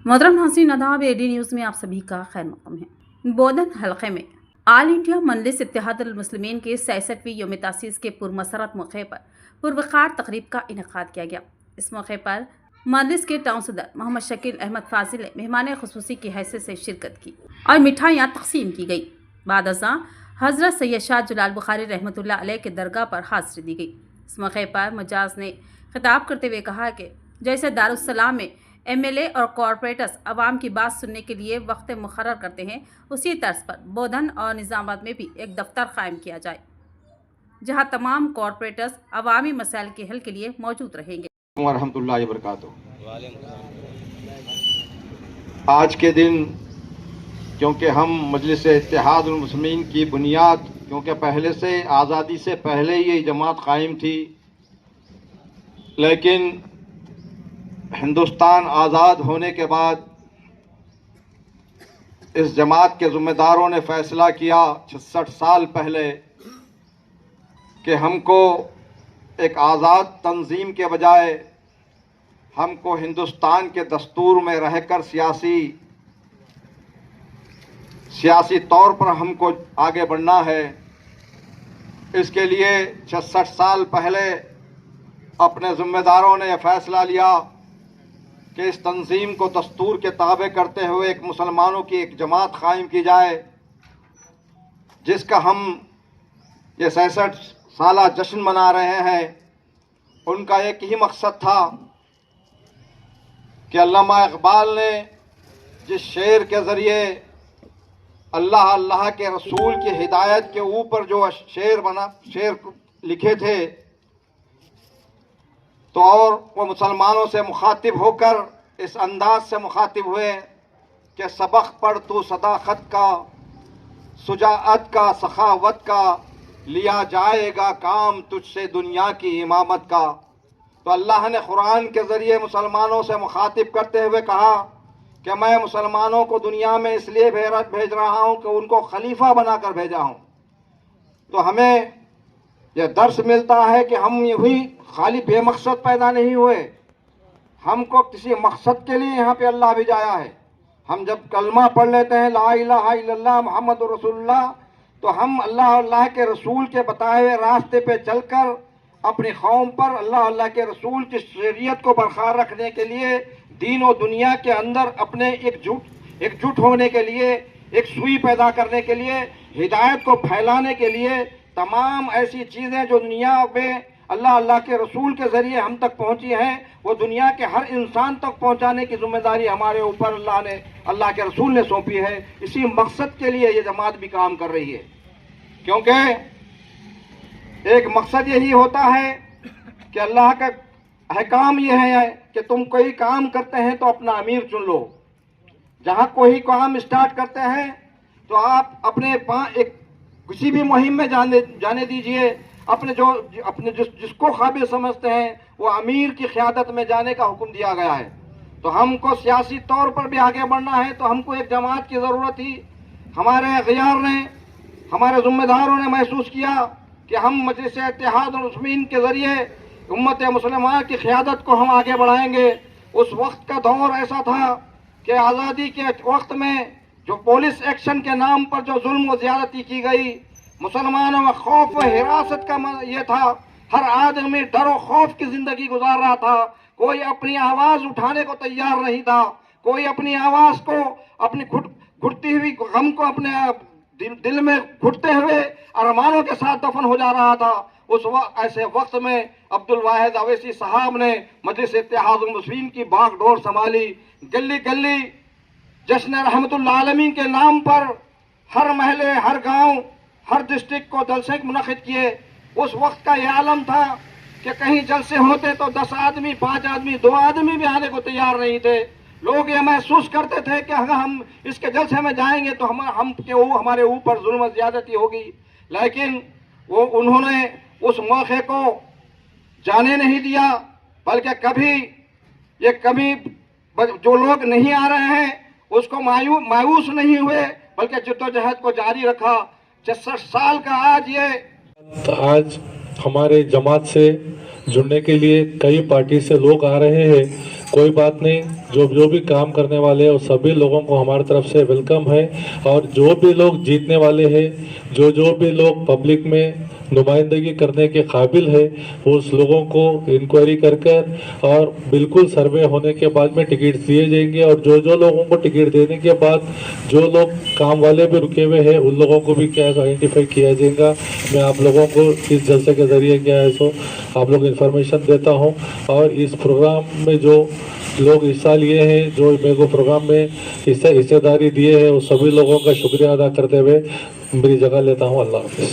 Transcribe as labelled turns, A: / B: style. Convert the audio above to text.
A: मोहतरम नाज़रीन आदाब, एडी न्यूज़ में आप सभी का खैर मक़दम है। बोधन हलक़े में आल इंडिया मजलिस इत्तेहादुल मुस्लिमीन के 66वीं यौम तासीस के पुरमसरत मौके पर पुरवक़ार तक़रीब का इनेक़ाद किया गया। इस मौके पर मजलिस के टाउन सदर मोहम्मद शकील अहमद फाजिल ने मेहमान ख़ुसूसी की हैसियत से शिरकत की और मिठाइयाँ तक़सीम की गई। बाद अज़ां हज़रत सैयद शाह जलाल बुखारी रहमतुल्लाह अलैह के दरगाह पर हाज़िरी दी गई। इस मौके पर मुजाज ने खिताब करते हुए कहा कि जैसे दारुस्सलाम में MLA और कॉरपोरेटर्स अवाम की बात सुनने के लिए वक्त मुकर्रर करते हैं, उसी तर्ज पर बोधन और निज़ामाबाद में भी एक दफ्तर कायम किया जाए जहां तमाम कॉरपोरेटर्स अवामी मसाइल के हल के लिए मौजूद रहेंगे।
B: वरहमतुल्लाहि वबरकातुहू। आज के दिन क्योंकि हम मजलिस इत्तेहादुल मुस्लिमीन की बुनियाद, क्योंकि पहले से आज़ादी से पहले ये जमात कायम थी, लेकिन हिंदुस्तान आज़ाद होने के बाद इस जमात के ज़िम्मेदारों ने फ़ैसला किया 66 साल पहले कि हमको एक आज़ाद तंजीम के बजाय हमको हिंदुस्तान के दस्तूर में रहकर सियासी तौर पर हमको आगे बढ़ना है। इसके लिए 66 साल पहले अपने ज़िम्मेदारों ने यह फ़ैसला लिया कि इस तंजीम को दस्तूर के ताबे करते हुए एक मुसलमानों की एक जमात कायम की जाए, जिसका हम ये 66 साला जश्न मना रहे हैं। उनका एक ही मकसद था कि अल्लामा इकबाल ने जिस शेर के ज़रिए अल्लाह के रसूल की हिदायत के ऊपर जो शेर लिखे थे, तो और वो मुसलमानों से मुखातिब होकर इस अंदाज से मुखातिब हुए कि सबक पढ़ तू सदाकत का, सुजाअत का, सखावत का, लिया जाएगा काम तुझसे दुनिया की इमामत का। तो अल्लाह ने कुरान के ज़रिए मुसलमानों से मुखातिब करते हुए कहा कि मैं मुसलमानों को दुनिया में इसलिए भेज रहा हूँ कि उनको खलीफा बनाकर भेजा हूँ। तो हमें यह दर्स मिलता है कि हम यूँ खाली बेमकसद पैदा नहीं हुए, हमको किसी मकसद के लिए यहाँ पे अल्लाह भेजाया है। हम जब कलमा पढ़ लेते हैं ला इलाहा इल्लल्लाह मुहम्मदुर रसूलुल्लाह, तो हम अल्लाह के रसूल के बताए हुए रास्ते पे चलकर अपनी कौम पर अल्लाह के रसूल की शरीयत को बरकरार रखने के लिए, दीन और दुनिया के अंदर अपने एकजुट होने के लिए, एक सुई पैदा करने के लिए, हिदायत को फैलाने के लिए, तमाम ऐसी चीज़ें जो दुनिया में अल्लाह के रसूल के ज़रिए हम तक पहुंची हैं, वो दुनिया के हर इंसान तक पहुंचाने की जिम्मेदारी हमारे ऊपर अल्लाह के रसूल ने सौंपी है। इसी मकसद के लिए ये जमात भी काम कर रही है, क्योंकि एक मकसद यही होता है कि अल्लाह का अहकाम ये है कि तुम कोई काम करते हैं तो अपना अमीर चुन लो। जहाँ कोई काम स्टार्ट करते हैं तो आप अपने किसी भी मुहिम में जाने दीजिए, जिसको काबिल समझते हैं वो अमीर की क़यादत में जाने का हुक्म दिया गया है। तो हमको सियासी तौर पर भी आगे बढ़ना है, तो हमको एक जमात की ज़रूरत थी। हमारे ग़ियार ने, हमारे ज़िम्मेदारों ने महसूस किया कि हम मजलिस इत्तेहादुल मुस्लिमीन के ज़रिए उम्मत मुसलमा की क़यादत को हम आगे बढ़ाएंगे। उस वक्त का दौर ऐसा था कि आज़ादी के वक्त में जो पुलिस एक्शन के नाम पर जो जुल्म व ज़्यादती की गई, मुसलमानों में खौफ व हिरासत का ये था। हर आदमी डर व खौफ की ज़िंदगी गुजार रहा था। कोई अपनी आवाज़ उठाने को तैयार नहीं था। कोई अपनी आवाज़ को, अपनी घुटती हुई गम को अपने दिल में घुटते हुए अरमानों के साथ दफन हो जा रहा था। ऐसे वक्त में अब्दुल वाहिद अवैसी साहब ने मजलिस इत्तेहादुल मुस्लिमीन की बागडोर संभाली। गली गली जश्न रहमतुल्लाह आलमीन के नाम पर हर महल्ले, हर गांव, हर डिस्ट्रिक्ट को जलसे मुनक़िद किए। उस वक्त का यह आलम था कि कहीं जलसे होते तो 10 आदमी, 5 आदमी, 2 आदमी भी आने को तैयार नहीं थे। लोग ये महसूस करते थे कि अगर हम इसके जलसे में जाएंगे तो हमारे ऊपर जुल्म ज़्यादती होगी। लेकिन उन्होंने उस मौके को जाने नहीं दिया, बल्कि कभी जो लोग नहीं आ रहे हैं उसको मायूस नहीं हुए, बल्कि जद्दोजहद को जारी रखा। 66 साल का आज
C: हमारे जमात से जुड़ने के लिए कई पार्टी से लोग आ रहे हैं। कोई बात नहीं, जो भी काम करने वाले हैं उस सभी लोगों को हमारी तरफ से वेलकम है। और जो भी लोग जीतने वाले हैं, जो भी लोग पब्लिक में नुमाइंदगी करने के काबिल है, उस लोगों को इंक्वायरी कर और बिल्कुल सर्वे होने के बाद में टिकट दिए जाएंगे। और जो लोगों को टिकट देने के बाद जो लोग काम वाले भी रुके हुए हैं उन लोगों को भी क्या आइडेंटिफाई किया जाएगा। मैं आप लोगों को इस जलसे के ज़रिए क्या है सो आप लोग इन्फॉर्मेशन देता हूँ। और इस प्रोग्राम में जो लोग हिस्सा लिए हैं, जो मेरे को प्रोग्राम में हिस्सेदारी दिए हैं, उस सभी लोगों का शुक्रिया अदा करते हुए मेरी जगह लेता हूँ। अल्लाह हाफ़िज़।